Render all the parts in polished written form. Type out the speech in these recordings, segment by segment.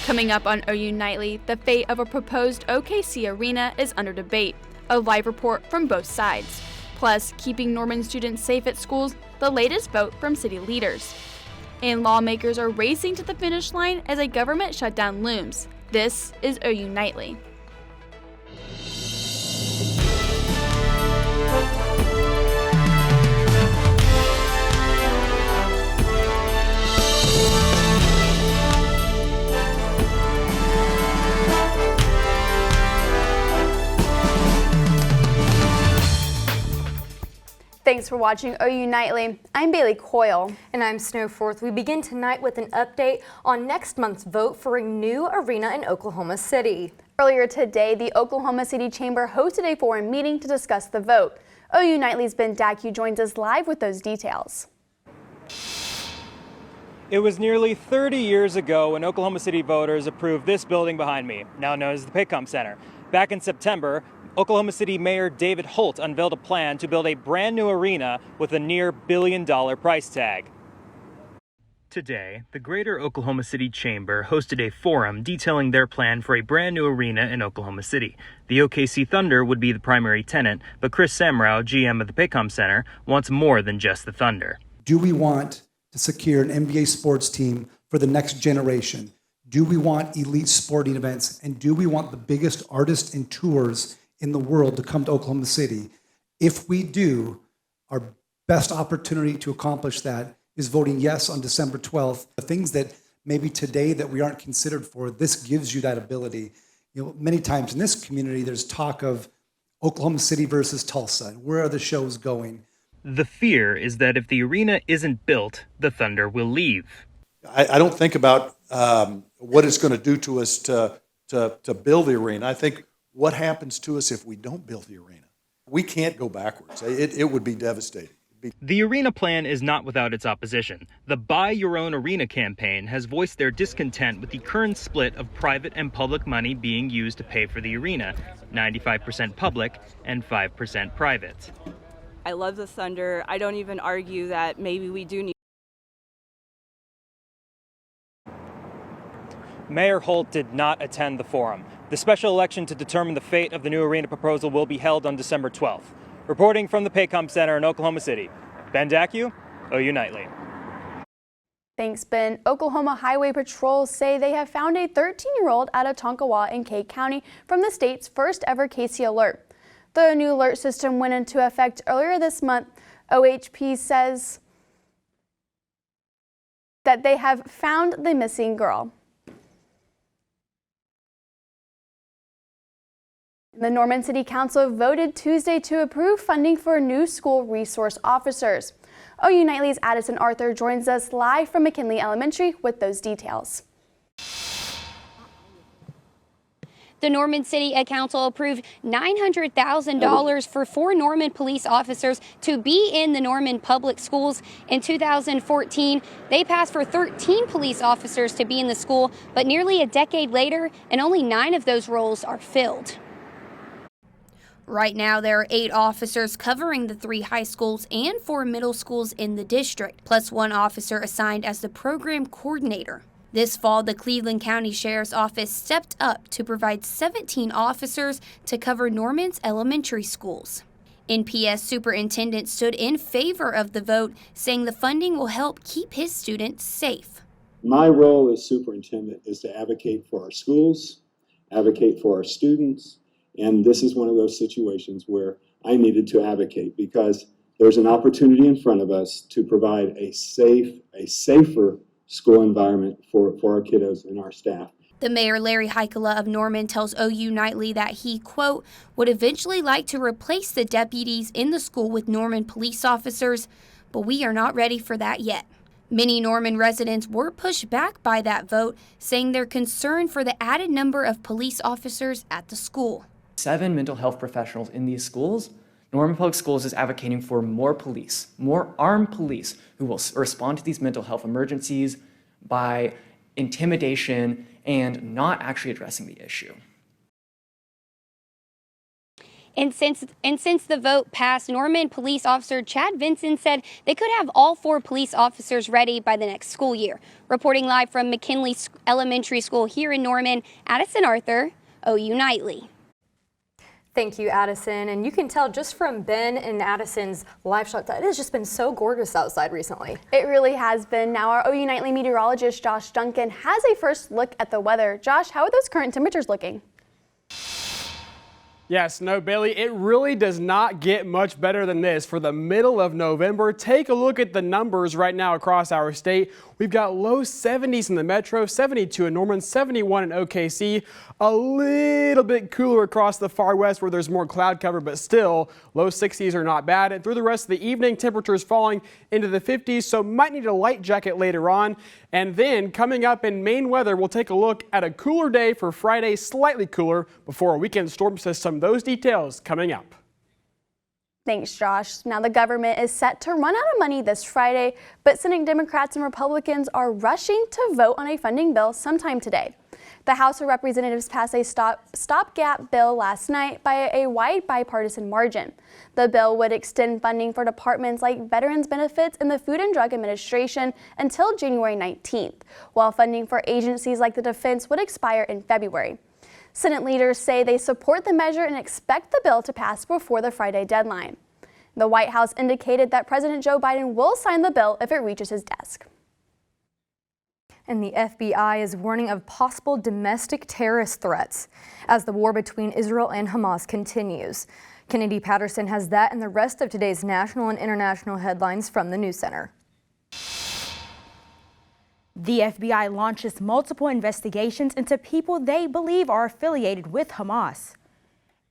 Coming up on OU Nightly, the fate of a proposed OKC arena is under debate. A live report from both sides. Plus, keeping Norman students safe at schools, the latest vote from city leaders. And lawmakers are racing to the finish line as a government shutdown looms. This is OU Nightly. Thanks for watching OU Nightly. I'm Bailey Coyle. And I'm Snowforth. We begin tonight with an update on next month's vote for a new arena in Oklahoma City. Earlier today, the Oklahoma City Chamber hosted a forum meeting to discuss the vote. OU Nightly's Ben Dacu joins us live with those details. It was nearly 30 years ago when Oklahoma City voters approved this building behind me, now known as the Paycom Center. Back in September, Oklahoma City Mayor David Holt unveiled a plan to build a brand new arena with a near $1 billion price tag. Today, the Greater Oklahoma City Chamber hosted a forum detailing their plan for a brand new arena in Oklahoma City. The OKC Thunder would be the primary tenant, but Chris Samrow, GM of the Paycom Center, wants more than just the Thunder. Do we want to secure an NBA sports team for the next generation? Do we want elite sporting events? And do we want the biggest artists and tours in the world to come to Oklahoma City? If we do, our best opportunity to accomplish that is voting yes on December 12th. The things that maybe today that we aren't considered for, this gives you that ability. You know, many times in this community, there's talk of Oklahoma City versus Tulsa, and where are the shows going? The fear is that if the arena isn't built, the Thunder will leave. I don't think about what it's going to do to us to build the arena. I think what happens to us if we don't build the arena? We can't go backwards. It would be devastating. The arena plan is not without its opposition. The Buy Your Own Arena campaign has voiced their discontent with the current split of private and public money being used to pay for the arena, 95% public and 5% private. I love the Thunder. I don't even argue that maybe we do need. Mayor Holt did not attend the forum. The special election to determine the fate of the new arena proposal will be held on December 12th. Reporting from the Paycom Center in Oklahoma City, Ben Dacu, OU Nightly. Thanks, Ben. Oklahoma Highway Patrol say they have found a 13-year-old out of Tonkawa in Kake County from the state's first ever Casey alert. The new alert system went into effect earlier this month. OHP says that they have found the missing girl. The Norman City Council voted Tuesday to approve funding for new school resource officers. OU Nightly's Addison Arthur joins us live from McKinley Elementary with those details. The Norman City Council approved $900,000 for 4 Norman police officers to be in the Norman public schools. In 2014, they passed for 13 police officers to be in the school, but nearly a decade later, and only 9 of those roles are filled. Right now, there are 8 officers covering the 3 high schools and 4 middle schools in the district, plus 1 officer assigned as the program coordinator. This fall, the Cleveland County Sheriff's Office stepped up to provide 17 officers to cover Norman's elementary schools. NPS superintendent stood in favor of the vote, saying the funding will help keep his students safe. My role as superintendent is to advocate for our schools, advocate for our students, and this is one of those situations where I needed to advocate because there's an opportunity in front of us to provide a safer school environment for our kiddos and our staff. The mayor, Larry Heikela of Norman, tells OU Nightly that he, quote, would eventually like to replace the deputies in the school with Norman police officers, but we are not ready for that yet. Many Norman residents were pushed back by that vote, saying they're concerned for the added number of police officers at the school. 7 mental health professionals in these schools. Norman Public Schools is advocating for more police, more armed police who will respond to these mental health emergencies by intimidation and not actually addressing the issue. And since the vote passed, Norman police officer Chad Vinson said they could have all 4 police officers ready by the next school year. Reporting live from McKinley Elementary School here in Norman, Addison Arthur, OU Nightly. Thank you, Addison. And you can tell just from Ben and Addison's live shot that it has just been so gorgeous outside recently. It really has been. Now our OU Nightly meteorologist Josh Duncan has a first look at the weather. Josh, how are those current temperatures looking? Yes, no, Bailey, it really does not get much better than this for the middle of November. Take a look at the numbers right now across our state. We've got low 70s in the metro, 72 in Norman, 71 in OKC. A little bit cooler across the far west where there's more cloud cover, but still low 60s are not bad. And through the rest of the evening, temperatures falling into the 50s, so might need a light jacket later on. And then coming up in Maine weather, we'll take a look at a cooler day for Friday, slightly cooler before a weekend storm system. Those details coming up. Thanks, Josh. Now the government is set to run out of money this Friday, but Senate Democrats and Republicans are rushing to vote on a funding bill sometime today. The House of Representatives passed a stopgap bill last night by a wide bipartisan margin. The bill would extend funding for departments like Veterans Benefits and the Food and Drug Administration until January 19th, while funding for agencies like the Defense would expire in February. Senate leaders say they support the measure and expect the bill to pass before the Friday deadline. The White House indicated that President Joe Biden will sign the bill if it reaches his desk. And the FBI is warning of possible domestic terrorist threats as the war between Israel and Hamas continues. Kennedy Patterson has that and the rest of today's national and international headlines from the News Center. The FBI launches multiple investigations into people they believe are affiliated with Hamas.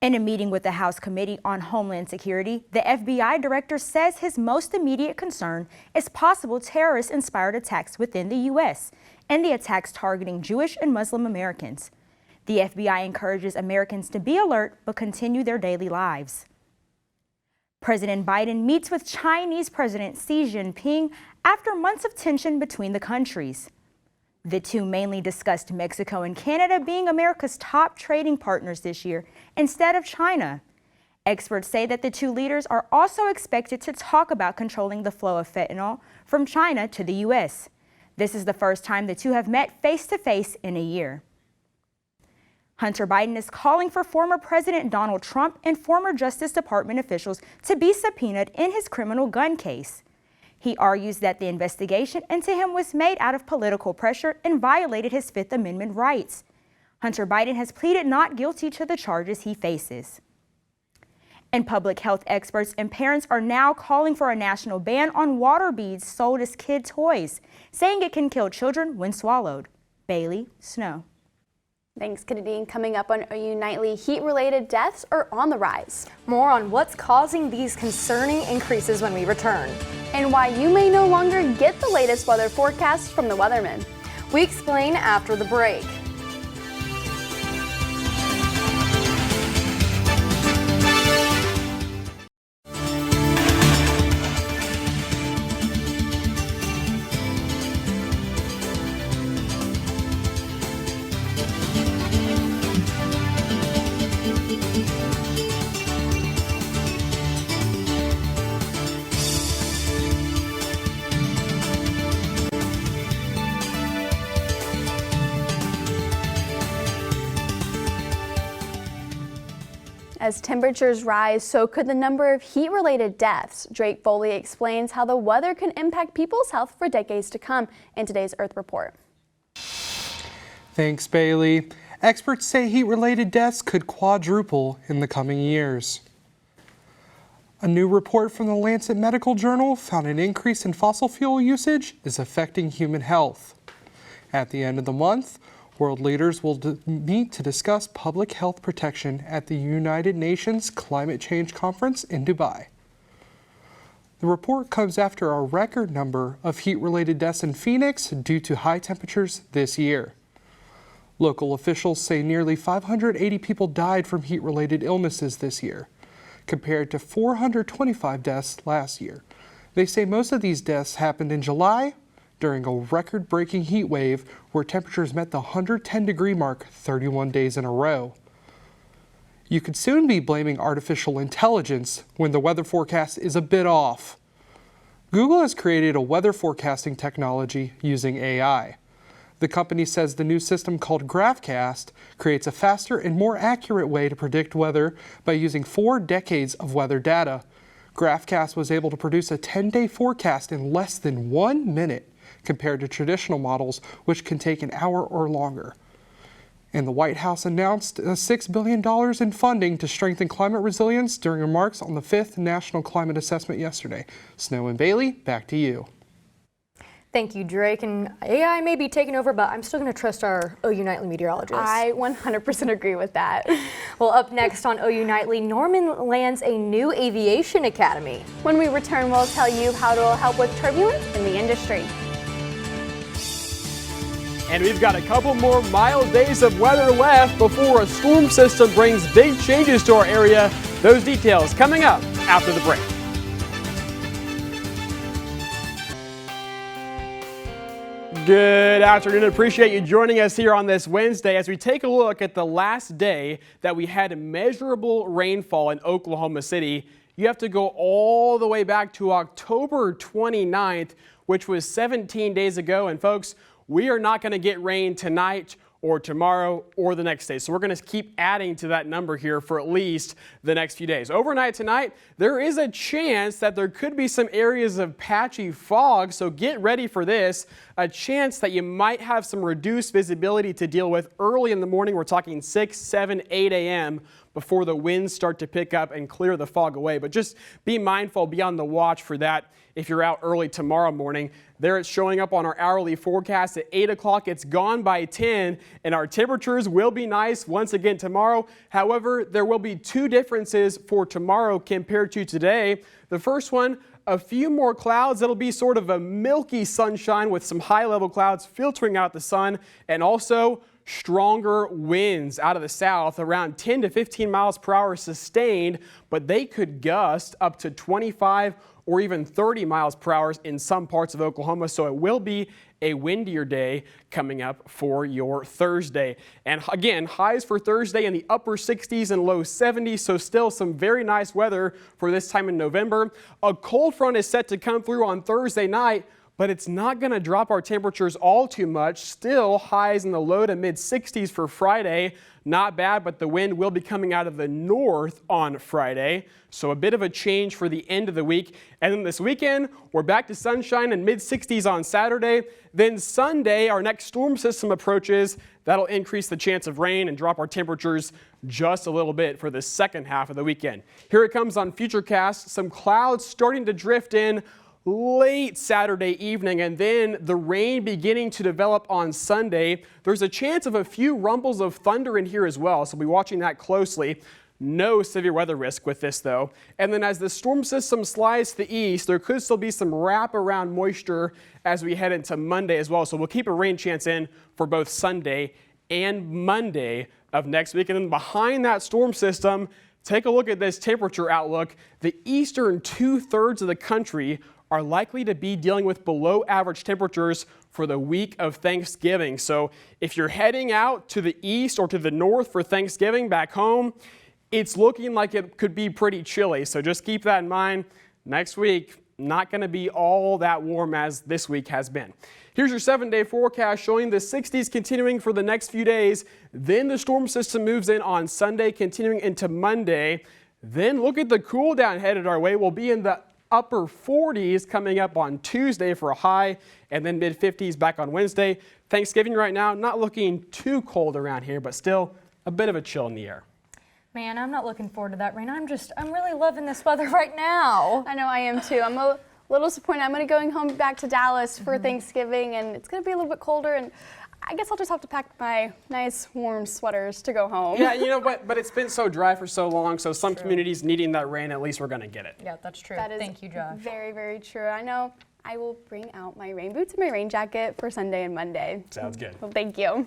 In a meeting with the House Committee on Homeland Security, the FBI director says his most immediate concern is possible terrorist-inspired attacks within the U.S. and the attacks targeting Jewish and Muslim Americans. The FBI encourages Americans to be alert but continue their daily lives. President Biden meets with Chinese President Xi Jinping after months of tension between the countries. The two mainly discussed Mexico and Canada being America's top trading partners this year instead of China. Experts say that the two leaders are also expected to talk about controlling the flow of fentanyl from China to the U.S. This is the first time the two have met face-to-face in a year. Hunter Biden is calling for former President Donald Trump and former Justice Department officials to be subpoenaed in his criminal gun case. He argues that the investigation into him was made out of political pressure and violated his Fifth Amendment rights. Hunter Biden has pleaded not guilty to the charges he faces. And public health experts and parents are now calling for a national ban on water beads sold as kid toys, saying it can kill children when swallowed. Bailey Snow. Thanks, Kennedy. Coming up on OU Nightly, heat-related deaths are on the rise. More on what's causing these concerning increases when we return. And why you may no longer get the latest weather forecast from the weatherman. We explain after the break. As temperatures rise, so could the number of heat-related deaths. Drake Foley explains how the weather can impact people's health for decades to come in today's Earth Report. Thanks, Bailey. Experts say heat-related deaths could quadruple in the coming years. A new report from the Lancet Medical Journal found an increase in fossil fuel usage is affecting human health. At the end of the month, world leaders will meet to discuss public health protection at the United Nations Climate Change Conference in Dubai. The report comes after a record number of heat-related deaths in Phoenix due to high temperatures this year. Local officials say nearly 580 people died from heat-related illnesses this year, compared to 425 deaths last year. They say most of these deaths happened in July, during a record-breaking heat wave where temperatures met the 110-degree mark 31 days in a row. You could soon be blaming artificial intelligence when the weather forecast is a bit off. Google has created a weather forecasting technology using AI. The company says the new system called GraphCast creates a faster and more accurate way to predict weather by using 4 decades of weather data. GraphCast was able to produce a 10-day forecast in less than 1 minute compared to traditional models, which can take an hour or longer. And the White House announced $6 billion in funding to strengthen climate resilience during remarks on the 5th National Climate Assessment yesterday. Snow and Bailey, back to you. Thank you, Drake. And AI may be taking over, but I'm still going to trust our OU Nightly meteorologist. I 100% agree with that. Well, up next on OU Nightly, Norman lands a new aviation academy. When we return, we'll tell you how it will help with turbulence in the industry. And we've got a couple more mild days of weather left before a storm system brings big changes to our area. Those details coming up after the break. Good afternoon. Appreciate you joining us here on this Wednesday as we take a look at the last day that we had measurable rainfall in Oklahoma City. You have to go all the way back to October 29th, which was 17 days ago. And folks, we are not going to get rain tonight or tomorrow or the next day. So we're going to keep adding to that number here for at least the next few days. Overnight tonight, there is a chance that there could be some areas of patchy fog. So get ready for this. A chance that you might have some reduced visibility to deal with early in the morning. We're talking 6, 7, 8 a.m. before the winds start to pick up and clear the fog away. But just be mindful, be on the watch for that if you're out early tomorrow morning. There it's showing up on our hourly forecast at 8 o'clock. It's gone by 10, and our temperatures will be nice once again tomorrow. However, there will be 2 differences for tomorrow compared to today. The first one, a few more clouds. It'll be sort of a milky sunshine with some high-level clouds filtering out the sun, and also stronger winds out of the south, around 10 to 15 miles per hour sustained, but they could gust up to 25 or even 30 miles per hour in some parts of Oklahoma. So it will be a windier day coming up for your Thursday. And again, highs for Thursday in the upper 60s and low 70s. So still some very nice weather for this time in November. A cold front is set to come through on Thursday night, but it's not going to drop our temperatures all too much. Still highs in the low to mid 60s for Friday. Not bad, but the wind will be coming out of the north on Friday. So a bit of a change for the end of the week. And then this weekend, we're back to sunshine and mid 60s on Saturday. Then Sunday, our next storm system approaches. That'll increase the chance of rain and drop our temperatures just a little bit for the second half of the weekend. Here it comes on Futurecast. Some clouds starting to drift in late Saturday evening, and then the rain beginning to develop on Sunday. There's a chance of a few rumbles of thunder in here as well, so we'll be watching that closely. No severe weather risk with this though. And then as the storm system slides to the east, there could still be some wraparound moisture as we head into Monday as well. So we'll keep a rain chance in for both Sunday and Monday of next week. And then behind that storm system, take a look at this temperature outlook. The eastern 2/3 of the country are likely to be dealing with below average temperatures for the week of Thanksgiving. So if you're heading out to the east or to the north for Thanksgiving back home, it's looking like it could be pretty chilly. So just keep that in mind. Next week, not going to be all that warm as this week has been. Here's your 7-day forecast showing the 60s continuing for the next few days. Then the storm system moves in on Sunday, continuing into Monday. Then look at the cool down headed our way. We'll be in the upper 40s coming up on Tuesday for a high, and then mid 50s back on Wednesday. Thanksgiving right now, not looking too cold around here, but still a bit of a chill in the air. Man, I'm not looking forward to that rain. I'm really loving this weather right now. I know I am too. I'm a little disappointed. I'm going to going home back to Dallas for Thanksgiving, and it's going to be a little bit colder, and I guess I'll just have to pack my nice warm sweaters to go home. Yeah, you know, but it's been so dry for so long, so some communities needing that rain, at least we're going to get it. Yeah, that's true. That is Thank you, Josh. Very, very true. I know I will bring out my rain boots and my rain jacket for Sunday and Monday. Sounds good. Well, thank you.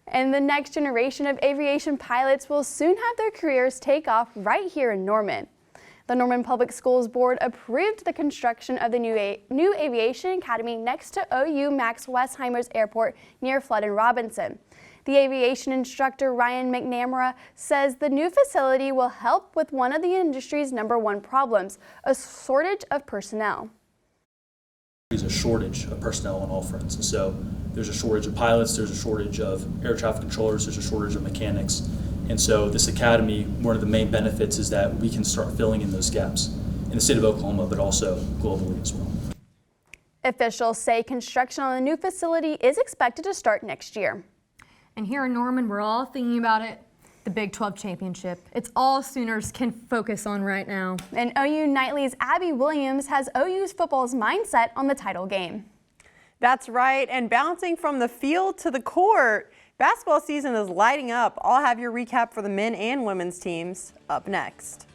And the next generation of aviation pilots will soon have their careers take off right here in Norman. The Norman Public Schools Board approved the construction of the new Aviation Academy next to OU Max Westheimer's Airport near Flood and Robinson. The aviation instructor Ryan McNamara says the new facility will help with one of the industry's #1 problems, a shortage of personnel. There's a shortage of personnel on all fronts. And so there's a shortage of pilots, there's a shortage of air traffic controllers, there's a shortage of mechanics. And so this academy, one of the main benefits is that we can start filling in those gaps in the state of Oklahoma, but also globally as well. Officials say construction on the new facility is expected to start next year. And here in Norman, we're all thinking about it. The Big 12 championship. It's all Sooners can focus on right now. And OU Nightly's Abby Williams has OU's football's mindset on the title game. That's right, and bouncing from the field to the court, basketball season is lighting up. I'll have your recap for the men and women's teams up next.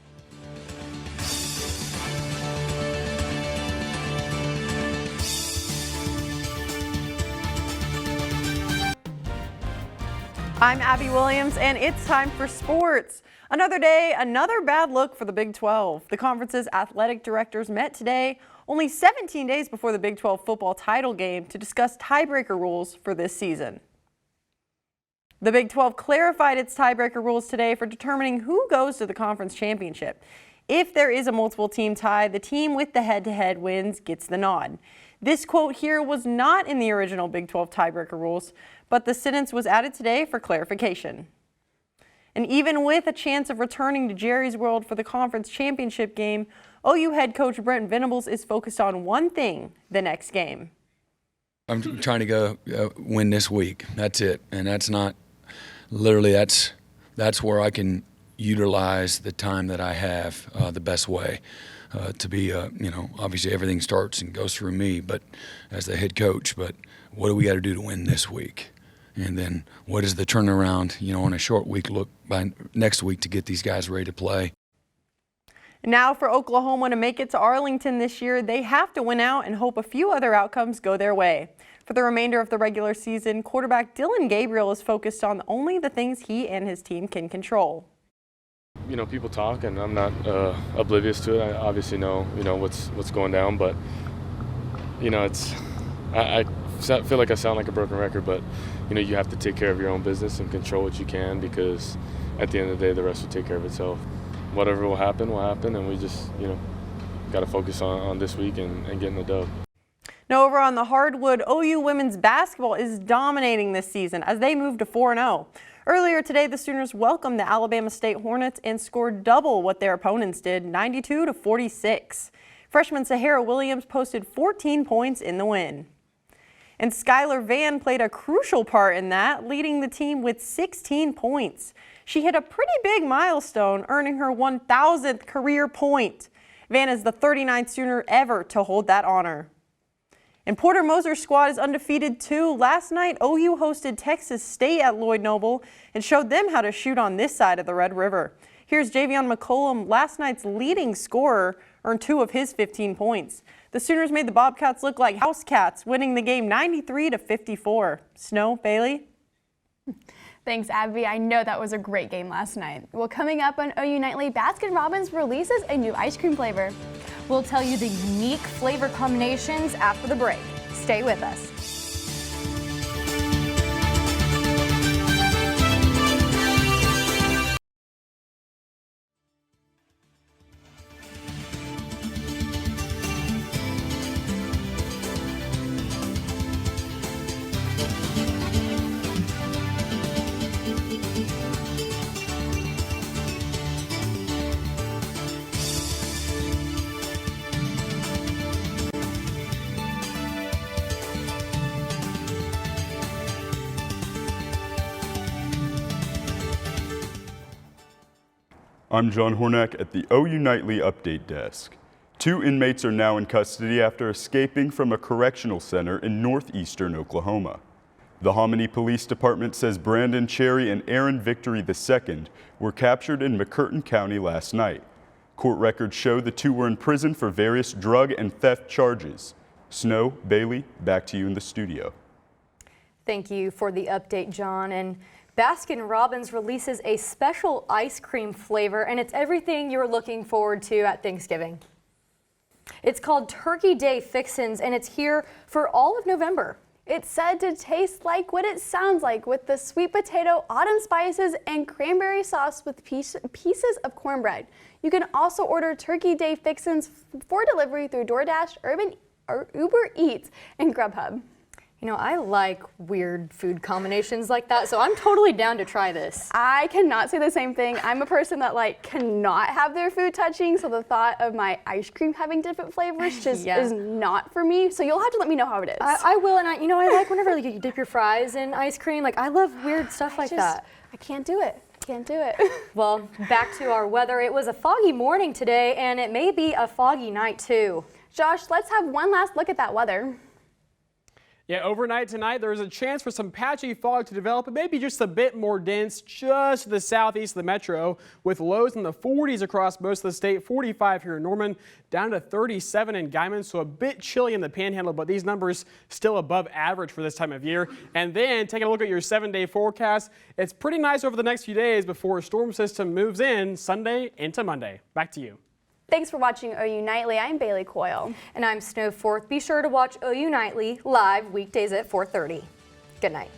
I'm Abby Williams, and it's time for sports. Another day, another bad look for the Big 12. The conference's athletic directors met today, only 17 days before the Big 12 football title game, to discuss tiebreaker rules for this season. The Big 12 clarified its tiebreaker rules today for determining who goes to the conference championship. If there is a multiple team tie, the team with the head-to-head wins gets the nod. This quote here was not in the original Big 12 tiebreaker rules, but the sentence was added today for clarification. And even with a chance of returning to Jerry's World for the conference championship game, OU head coach Brent Venables is focused on one thing: the next game. I'm trying to go win this week. That's it. And that's not literally, that's where I can utilize the time that I have the best way. To be, obviously everything starts and goes through me, but as the head coach, but what do we got to do to win this week? And then what is the turnaround, on a short week look by next week to get these guys ready to play? Now for Oklahoma to make it to Arlington this year, they have to win out and hope a few other outcomes go their way. For the remainder of the regular season, quarterback Dylan Gabriel is focused on only the things he and his team can control. People talk, and I'm not oblivious to it. I obviously know, what's going down, but, I feel like I sound like a broken record, but, you have to take care of your own business and control what you can, because at the end of the day, the rest will take care of itself. Whatever will happen, and we just, got to focus on this week and getting the dub. Now over on the hardwood, OU women's basketball is dominating this season as they move to 4-0. Earlier today, the Sooners welcomed the Alabama State Hornets and scored double what their opponents did, 92-46. Freshman Sahara Williams posted 14 points in the win. And Skylar Vann played a crucial part in that, leading the team with 16 points. She hit a pretty big milestone, earning her 1,000th career point. Vann is the 39th Sooner ever to hold that honor. And Porter Moser's squad is undefeated too. Last night, OU hosted Texas State at Lloyd Noble and showed them how to shoot on this side of the Red River. Here's Javion McCollum, last night's leading scorer, earned 2 of his 15 points. The Sooners made the Bobcats look like house cats, winning the game 93-54. Snow, Bailey? Thanks, Abby. I know that was a great game last night. Well, coming up on OU Nightly, Baskin-Robbins releases a new ice cream flavor. We'll tell you the unique flavor combinations after the break. Stay with us. I'm John Hornack at the OU Nightly Update Desk. 2 inmates are now in custody after escaping from a correctional center in northeastern Oklahoma. The Hominy Police Department says Brandon Cherry and Aaron Victory II were captured in McCurtain County last night. Court records show the 2 were in prison for various drug and theft charges. Snow, Bailey, back to you in the studio. Thank you for the update, John. And Baskin-Robbins releases a special ice cream flavor, and it's everything you're looking forward to at Thanksgiving. It's called Turkey Day Fixins, and it's here for all of November. It's said to taste like what it sounds like, with the sweet potato, autumn spices, and cranberry sauce with pieces of cornbread. You can also order Turkey Day Fixins for delivery through DoorDash, Uber Eats, and Grubhub. You know, I like weird food combinations like that, so I'm totally down to try this. I cannot say the same thing. I'm a person that cannot have their food touching, so the thought of my ice cream having different flavors just is not for me. So you'll have to let me know how it is. I will, and I like whenever you dip your fries in ice cream. I love weird stuff like that. I can't do it. Can't do it. Well, back to our weather. It was a foggy morning today, and it may be a foggy night too. Josh, let's have one last look at that weather. Yeah, overnight tonight, there's a chance for some patchy fog to develop, but maybe just a bit more dense just to the southeast of the metro, with lows in the 40s across most of the state, 45 here in Norman, down to 37 in Guyman, so a bit chilly in the Panhandle, but these numbers still above average for this time of year. And then taking a look at your 7-day forecast, it's pretty nice over the next few days before a storm system moves in Sunday into Monday. Back to you. Thanks for watching OU Nightly. I'm Bailey Coyle. And I'm Snow Forth. Be sure to watch OU Nightly live weekdays at 4:30. Good night.